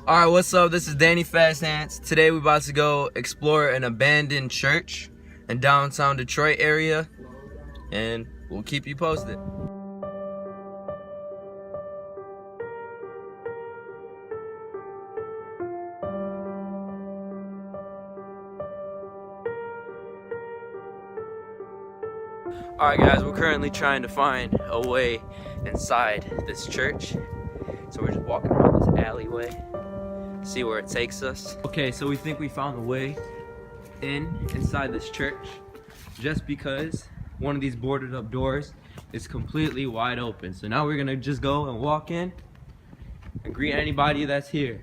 Alright, what's up? This is Danny Fasthands. Today we're about to go explore an abandoned church in downtown Detroit area, and we'll keep you posted. Alright guys, we're currently trying to find a way inside this church. So we're just walking around this alleyway, see where it takes us. Okay, so we think we found a way inside this church, just because one of these boarded up doors is completely wide open. So now we're gonna just go and walk in and greet anybody that's here.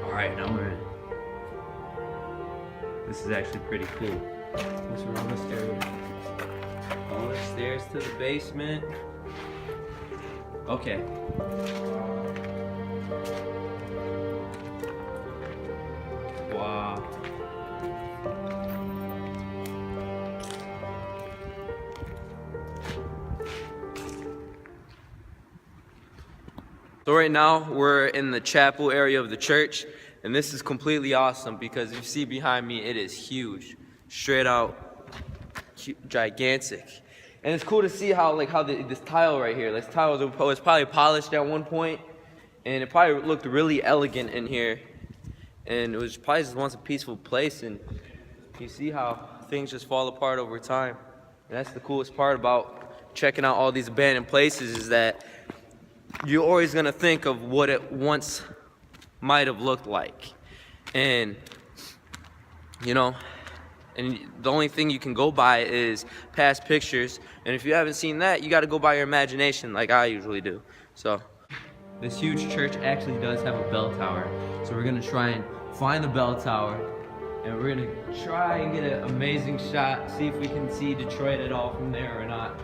Alright, now we're in. This is actually pretty cool. Let's run this area. All the stairs to the basement. Okay. Wow. So right now we're in the chapel area of the church, and this is completely awesome because you see behind me, it is huge, straight out gigantic. And it's cool to see how this tile right here, this tile was probably polished at one point, and it probably looked really elegant in here, and it was probably just once a peaceful place. And you see how things just fall apart over time. And that's the coolest part about checking out all these abandoned places, is that you're always gonna think of what it once might have looked like. And you know, and the only thing you can go by is past pictures, and if you haven't seen that, you got to go by your imagination like I usually do. So this huge church actually does have a bell tower, so we're gonna try and find the bell tower, and we're gonna try and get an amazing shot, see if we can see Detroit at all from there or not.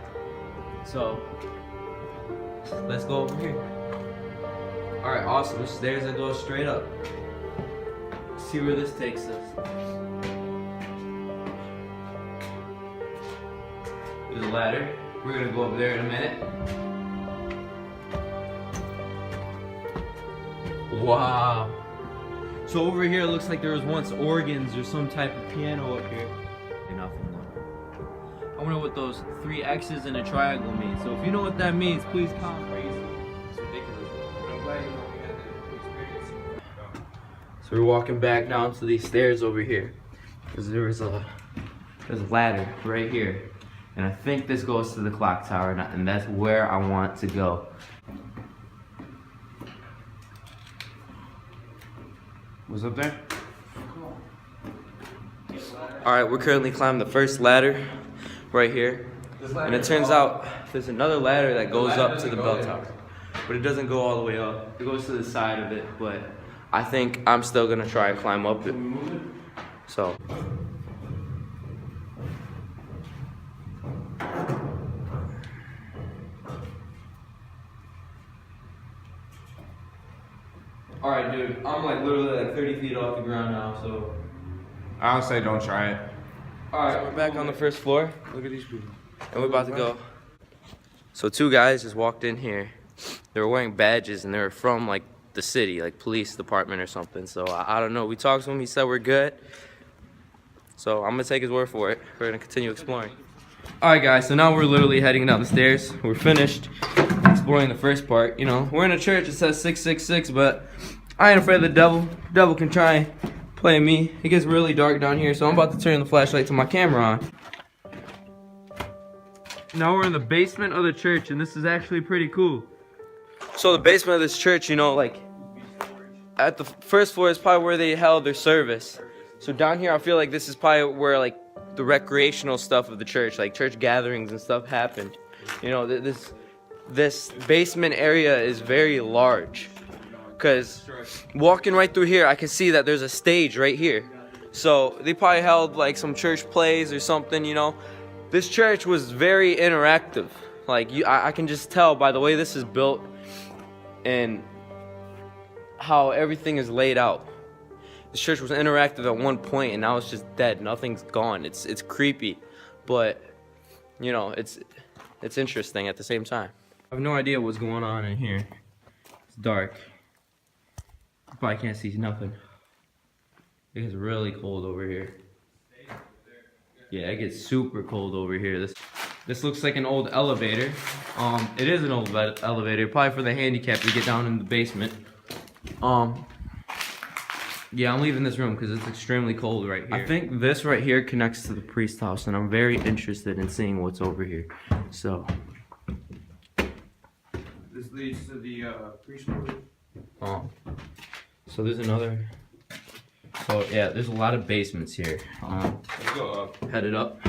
So let's go over here. All right, awesome. There's stairs that go straight up. Let's see where this takes us. There's a ladder. We're gonna go up there in a minute. Wow. So over here it looks like there was once organs or some type of piano up here. I wonder what those 3 X's and a triangle mean. So if you know what that means, please comment. It's ridiculous. I'm glad you know we had that experience. So we're walking back down to these stairs over here, because there's a ladder right here. And I think this goes to the clock tower, and that's where I want to go. What's up there? Alright, we're currently climbing the first ladder right here. And it turns out there's another ladder that goes up to the bell tower. But it doesn't go all the way up. It goes to the side of it, but I think I'm still gonna try and climb up it. So. Alright, dude, I'm like literally like 30 feet off the ground now, so. I would say don't try it. Alright, we're back on the first floor. Look at these people. And we're about to go. So 2 guys just walked in here. They were wearing badges, and they were from like the city, like police department or something. So I don't know. We talked to him, he said we're good. So I'm gonna take his word for it. We're gonna continue exploring. Alright guys, so now we're literally heading down the stairs. We're finished exploring the first part. You know, we're in a church that says 666, but I ain't afraid of the devil. The devil can try and play me. It gets really dark down here, so I'm about to turn the flashlight to my camera on. Now we're in the basement of the church, and this is actually pretty cool. So the basement of this church, you know, like at the first floor is probably where they held their service. So down here, I feel like this is probably where like the recreational stuff of the church, like church gatherings and stuff, happened. You know, this basement area is very large, because walking right through here, I can see that there's a stage right here. So they probably held like some church plays or something, you know. This church was very interactive. Like I can just tell by the way this is built and how everything is laid out. This church was interactive at one point, and now it's just dead. Nothing's gone. It's creepy, but you know, it's interesting at the same time. I have no idea what's going on in here. It's dark. You probably can't see nothing. It gets really cold over here. Yeah, it gets super cold over here. This looks like an old elevator. It is an old elevator, probably for the handicapped to get down in the basement. Yeah, I'm leaving this room because it's extremely cold right here. I think this right here connects to the priest house, and I'm very interested in seeing what's over here. So This leads to the priest quarters. So there's another. So yeah, there's a lot of basements here. Let's go up. Headed up.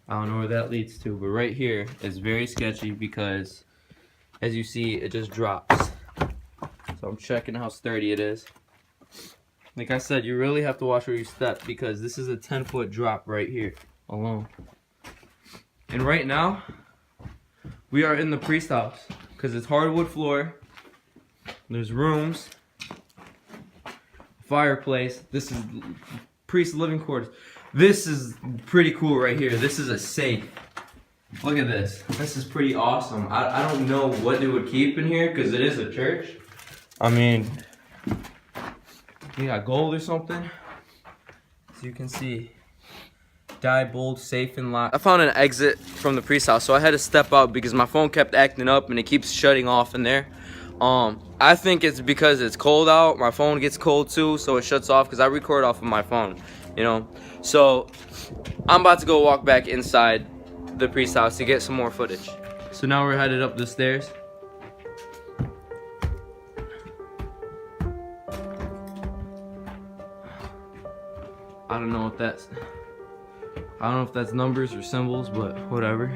I don't know where that leads to, but right here is very sketchy because, as you see, it just drops. So I'm checking how sturdy it is. Like I said, you really have to watch where you step because this is a 10-foot drop right here alone. And right now, we are in the priest house because it's hardwood floor. There's rooms, fireplace. This is priest living quarters. This is pretty cool right here. This is a safe. Look at this. This is pretty awesome. I don't know what they would keep in here because it is a church. I mean, you got gold or something. As you can see, Diebold safe and locked. I found an exit from the priest house, so I had to step out because my phone kept acting up and it keeps shutting off in there. I think it's because it's cold out. My phone gets cold too, so it shuts off because I record off of my phone, you know. So I'm about to go walk back inside the priest house to get some more footage. So now we're headed up the stairs. I don't know if that's numbers or symbols, but whatever.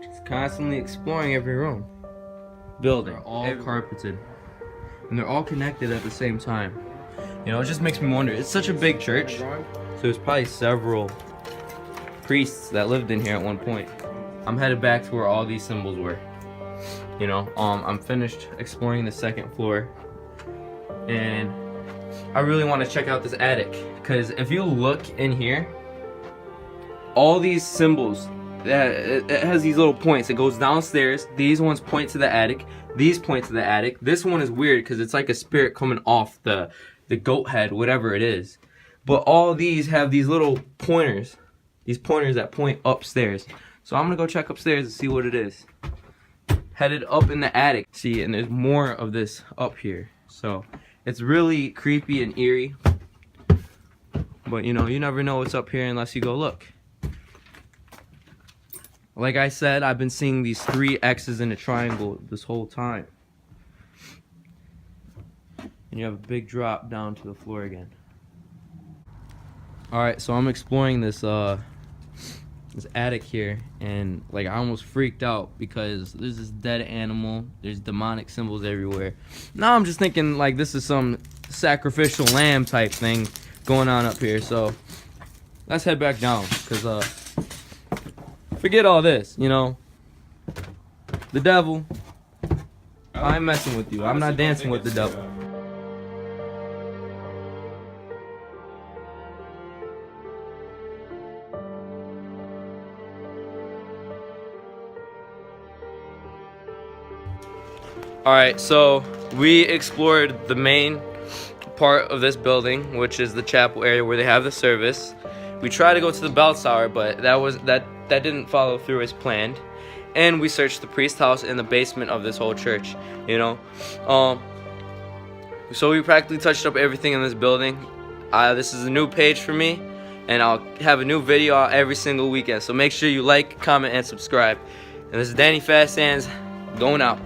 Just constantly exploring every room. Building. They're all carpeted. And they're all connected at the same time. You know, it just makes me wonder. It's such a big church, so there's probably several priests that lived in here at one point. I'm headed back to where all these symbols were. You know, I'm finished exploring the second floor, and I really want to check out this attic because if you look in here, all these symbols, it has these little points. It goes downstairs. These ones point to the attic. These point to the attic. This one is weird because it's like a spirit coming off the goat head, whatever it is. But all these have these little pointers. These pointers that point upstairs. So I'm gonna go check upstairs and see what it is. Headed up in the attic. See, and there's more of this up here. So it's really creepy and eerie. But you know, you never know what's up here unless you go look. Like I said, I've been seeing these 3 X's in a triangle this whole time. And you have a big drop down to the floor again. Alright, so I'm exploring this this attic here, and like I almost freaked out because there's this dead animal, there's demonic symbols everywhere. Now I'm just thinking like this is some sacrificial lamb type thing going on up here. So let's head back down because forget all this, you know. The devil, I'm messing with you. I'm not dancing with the devil. Alright, so we explored the main part of this building, which is the chapel area where they have the service. We tried to go to the bell tower, but that didn't follow through as planned. And we searched the priest house in the basement of this whole church, you know. So we practically touched up everything in this building. This is a new page for me, and I'll have a new video out every single weekend. So make sure you like, comment, and subscribe. And this is Danny Fast Hands going out.